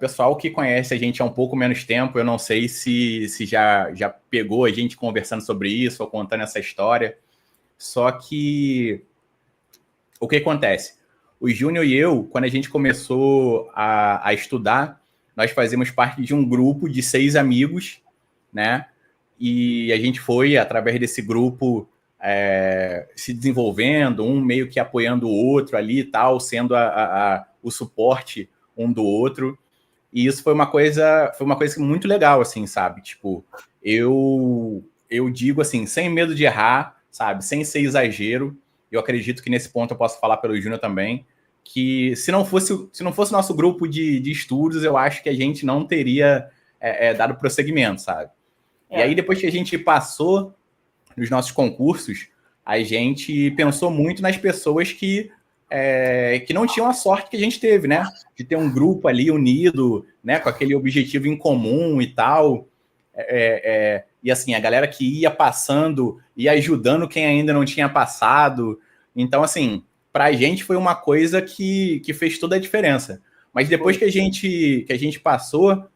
pessoal que conhece a gente há um pouco menos tempo, eu não sei se já pegou a gente conversando sobre isso ou contando essa história. Só que o que acontece? O Júnior e eu, quando a gente começou a estudar, nós fazíamos parte de um grupo de 6 amigos, né? E a gente foi, através desse grupo, se desenvolvendo, um meio que apoiando o outro ali e tal, sendo o suporte um do outro. E isso foi uma coisa muito legal, assim, sabe? Tipo, eu digo assim, sem medo de errar, sabe? Sem ser exagero. Eu acredito que nesse ponto eu posso falar pelo Júnior também, que se não fosse nosso grupo de estudos, eu acho que a gente não teria dado prosseguimento, sabe? E aí, depois que a gente passou nos nossos concursos, a gente pensou muito nas pessoas que não tinham a sorte que a gente teve, né? De ter um grupo ali unido, né? Com aquele objetivo em comum e tal. E assim, a galera que ia passando, ia ajudando quem ainda não tinha passado. Então, assim, pra gente foi uma coisa que fez toda a diferença. Mas depois que a gente passou,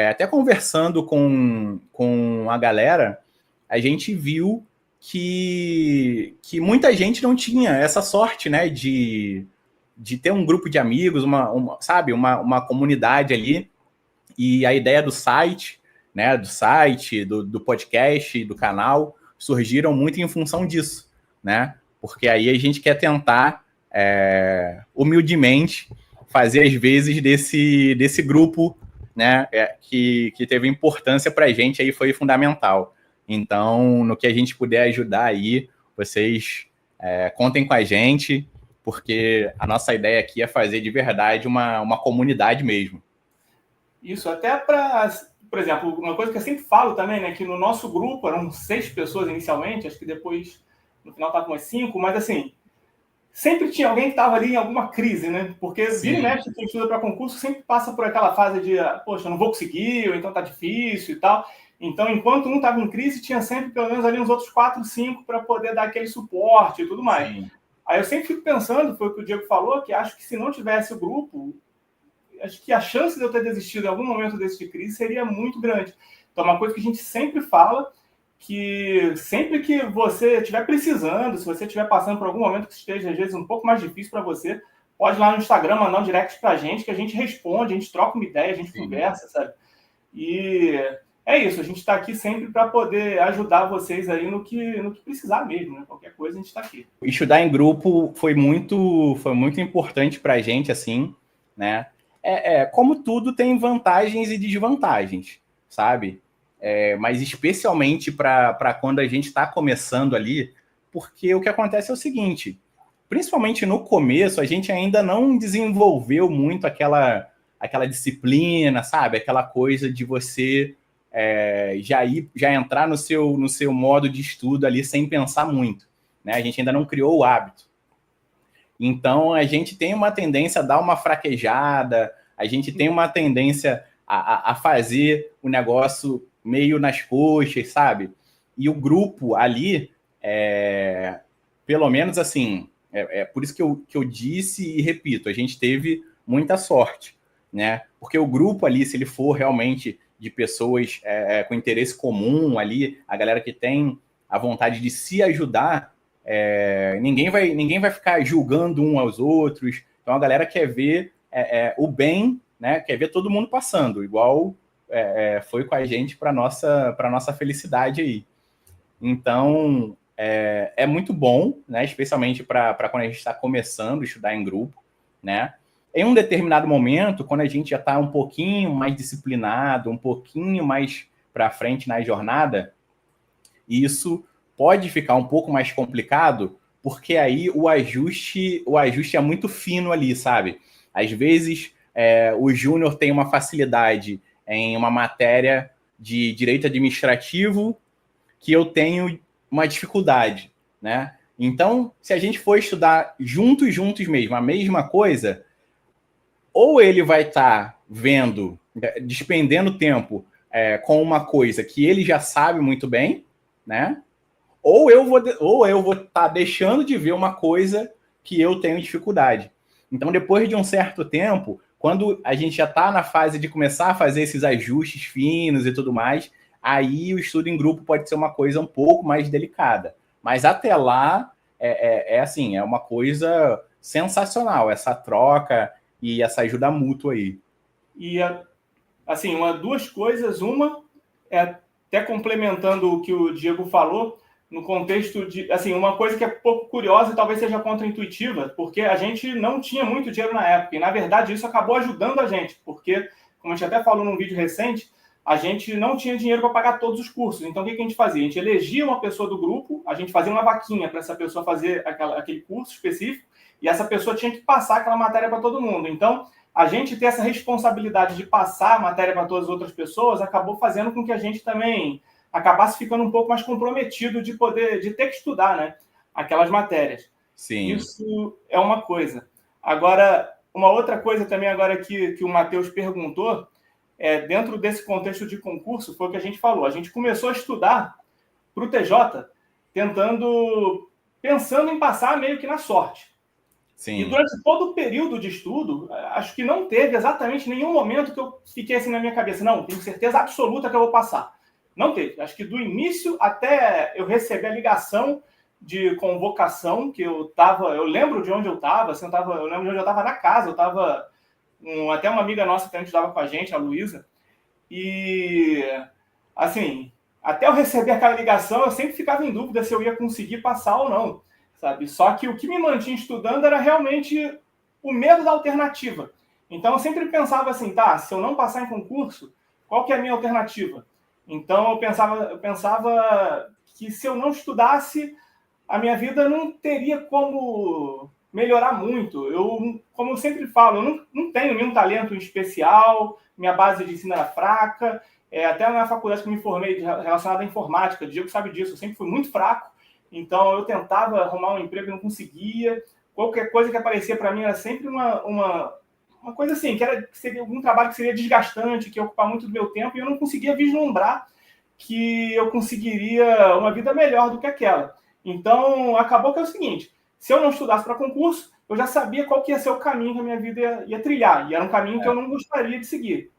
até conversando com a galera, a gente viu que muita gente não tinha essa sorte, né, de ter um grupo de amigos, sabe, uma comunidade ali. E a ideia do site, né, do podcast, do canal, surgiram muito em função disso, né? Porque aí a gente quer tentar, humildemente, fazer as vezes desse grupo, né, que teve importância para a gente, aí foi fundamental. Então, no que a gente puder ajudar aí, vocês contem com a gente, porque a nossa ideia aqui é fazer de verdade uma comunidade mesmo. Isso, até para, por exemplo, uma coisa que eu sempre falo também, né, que no nosso grupo eram 6 pessoas inicialmente, acho que depois, no final, estava com umas 5, mas assim, sempre tinha alguém que estava ali em alguma crise, né? Porque vira e mexe, quem estuda para concurso sempre passa por aquela fase de, poxa, eu não vou conseguir, ou então tá difícil e tal. Então, enquanto um estava em crise, tinha sempre pelo menos ali uns outros 4, 5 para poder dar aquele suporte e tudo mais. Sim. Aí eu sempre fico pensando, foi o que o Diego falou, que acho que se não tivesse o grupo, acho que a chance de eu ter desistido em algum momento desse de crise seria muito grande. Então, uma coisa que a gente sempre fala, que sempre que você estiver precisando, se você estiver passando por algum momento que esteja, às vezes, um pouco mais difícil para você, pode ir lá no Instagram mandar um direct para a gente, que a gente responde, a gente troca uma ideia, a gente conversa, sabe? E é isso, a gente está aqui sempre para poder ajudar vocês aí no que precisar mesmo, né? Qualquer coisa a gente está aqui. Estudar em grupo foi muito importante para a gente, assim, né? Como tudo tem vantagens e desvantagens, sabe? Mas especialmente para quando a gente está começando ali, porque o que acontece é o seguinte, principalmente no começo, a gente ainda não desenvolveu muito aquela disciplina, sabe? Aquela coisa de você já entrar no seu modo de estudo ali sem pensar muito, né? A gente ainda não criou o hábito. Então, a gente tem uma tendência a dar uma fraquejada, a gente tem uma tendência a fazer o negócio meio nas coxas, sabe? E o grupo ali, pelo menos assim, por isso que eu disse e repito, a gente teve muita sorte, né? Porque o grupo ali, se ele for realmente de pessoas com interesse comum ali, a galera que tem a vontade de se ajudar, ninguém vai ficar julgando um aos outros. Então a galera quer ver o bem, né? Quer ver todo mundo passando, igual foi com a gente para nossa felicidade aí. Então é muito bom, né? Especialmente para quando a gente está começando a estudar em grupo, né? Em um determinado momento, quando a gente já está um pouquinho mais disciplinado, um pouquinho mais para frente na jornada, isso pode ficar um pouco mais complicado, porque aí o ajuste é muito fino ali, sabe? Às vezes, o júnior tem uma facilidade em uma matéria de direito administrativo que eu tenho uma dificuldade, né? Então, se a gente for estudar juntos mesmo, a mesma coisa, ou ele vai estar vendo, despendendo tempo com uma coisa que ele já sabe muito bem, né? Ou eu vou estar deixando de ver uma coisa que eu tenho dificuldade. Então, depois de um certo tempo, Quando a gente já está na fase de começar a fazer esses ajustes finos e tudo mais, aí o estudo em grupo pode ser uma coisa um pouco mais delicada. Mas até lá, assim, é uma coisa sensacional, essa troca e essa ajuda mútua aí. E, assim, duas coisas. Uma, até complementando o que o Diego falou, no contexto de, assim, uma coisa que é pouco curiosa e talvez seja contraintuitiva, porque a gente não tinha muito dinheiro na época, e na verdade isso acabou ajudando a gente, porque, como a gente até falou num vídeo recente, a gente não tinha dinheiro para pagar todos os cursos. Então, o que a gente fazia? A gente elegia uma pessoa do grupo, a gente fazia uma vaquinha para essa pessoa fazer aquele curso específico, e essa pessoa tinha que passar aquela matéria para todo mundo. Então, a gente ter essa responsabilidade de passar a matéria para todas as outras pessoas acabou fazendo com que a gente também acabasse ficando um pouco mais comprometido de ter que estudar, né, aquelas matérias. Sim. Isso é uma coisa. Agora, uma outra coisa também agora que o Matheus perguntou, dentro desse contexto de concurso, foi o que a gente falou. A gente começou a estudar para o TJ pensando em passar meio que na sorte. Sim. E durante todo o período de estudo, acho que não teve exatamente nenhum momento que eu fiquei assim na minha cabeça, não, tenho certeza absoluta que eu vou passar. Não teve. Acho que do início até eu receber a ligação de convocação, que eu lembro de onde eu estava, assim, eu lembro de onde eu estava na casa, eu estava até uma amiga nossa que estava com a gente, a Luísa, e assim, até eu receber aquela ligação, eu sempre ficava em dúvida se eu ia conseguir passar ou não, sabe? Só que o que me mantinha estudando era realmente o medo da alternativa. Então eu sempre pensava assim, tá, se eu não passar em concurso, qual que é a minha alternativa? Então eu pensava que se eu não estudasse, a minha vida não teria como melhorar muito. Como eu sempre falo, eu não tenho nenhum talento especial, minha base de ensino era fraca, até na faculdade que eu me formei relacionada à informática, o Diego sabe disso, eu sempre fui muito fraco, então eu tentava arrumar um emprego e não conseguia. Qualquer coisa que aparecia para mim era sempre uma coisa assim, que seria algum trabalho que seria desgastante, que ia ocupar muito do meu tempo, e eu não conseguia vislumbrar que eu conseguiria uma vida melhor do que aquela. Então, acabou que é o seguinte, se eu não estudasse para concurso, eu já sabia qual que ia ser o caminho que a minha vida ia trilhar, e era um caminho que eu não gostaria de seguir.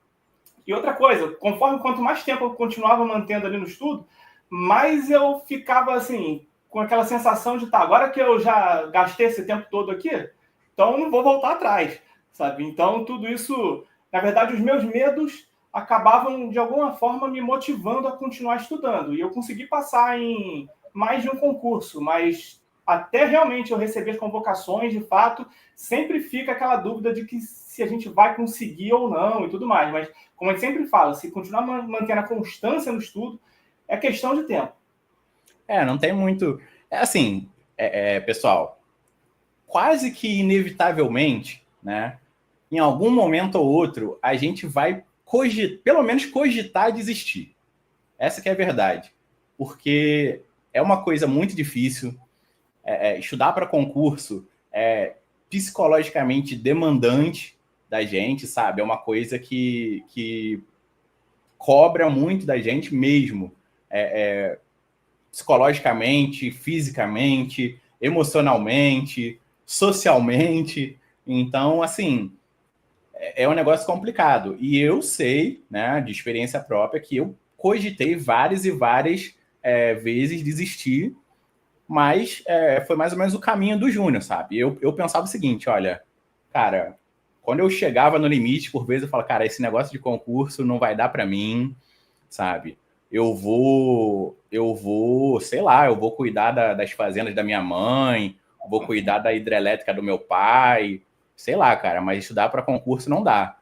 E outra coisa, quanto mais tempo eu continuava mantendo ali no estudo, mais eu ficava assim, com aquela sensação de, tá, agora que eu já gastei esse tempo todo aqui, então eu não vou voltar atrás, sabe? Então, tudo isso, na verdade, os meus medos acabavam, de alguma forma, me motivando a continuar estudando. E eu consegui passar em mais de um concurso, mas até realmente eu receber as convocações, de fato, sempre fica aquela dúvida de que se a gente vai conseguir ou não e tudo mais. Mas, como a gente sempre fala, se continuar mantendo a constância no estudo, é questão de tempo. Não tem muito... assim, pessoal, quase que inevitavelmente, né, em algum momento ou outro, a gente vai pelo menos cogitar desistir. Essa que é a verdade. Porque é uma coisa muito difícil. Estudar para concurso é psicologicamente demandante da gente, sabe? É uma coisa que cobra muito da gente mesmo. Psicologicamente, fisicamente, emocionalmente, socialmente. Então, assim, é um negócio complicado. E eu sei, né, de experiência própria, que eu cogitei várias e várias vezes desistir, mas foi mais ou menos o caminho do Júnior, sabe? Eu pensava o seguinte, olha, cara, quando eu chegava no limite, por vezes eu falava, cara, esse negócio de concurso não vai dar para mim, sabe? Eu vou, sei lá, eu vou cuidar das fazendas da minha mãe, vou cuidar da hidrelétrica do meu pai, sei lá, cara, mas estudar para concurso não dá.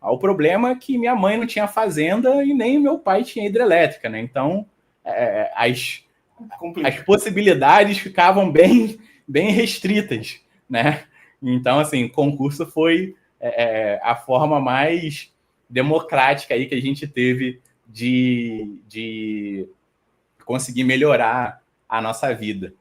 O problema é que minha mãe não tinha fazenda e nem meu pai tinha hidrelétrica, né? Então, as possibilidades ficavam bem restritas, né? Então, assim, concurso foi a forma mais democrática aí que a gente teve de conseguir melhorar a nossa vida.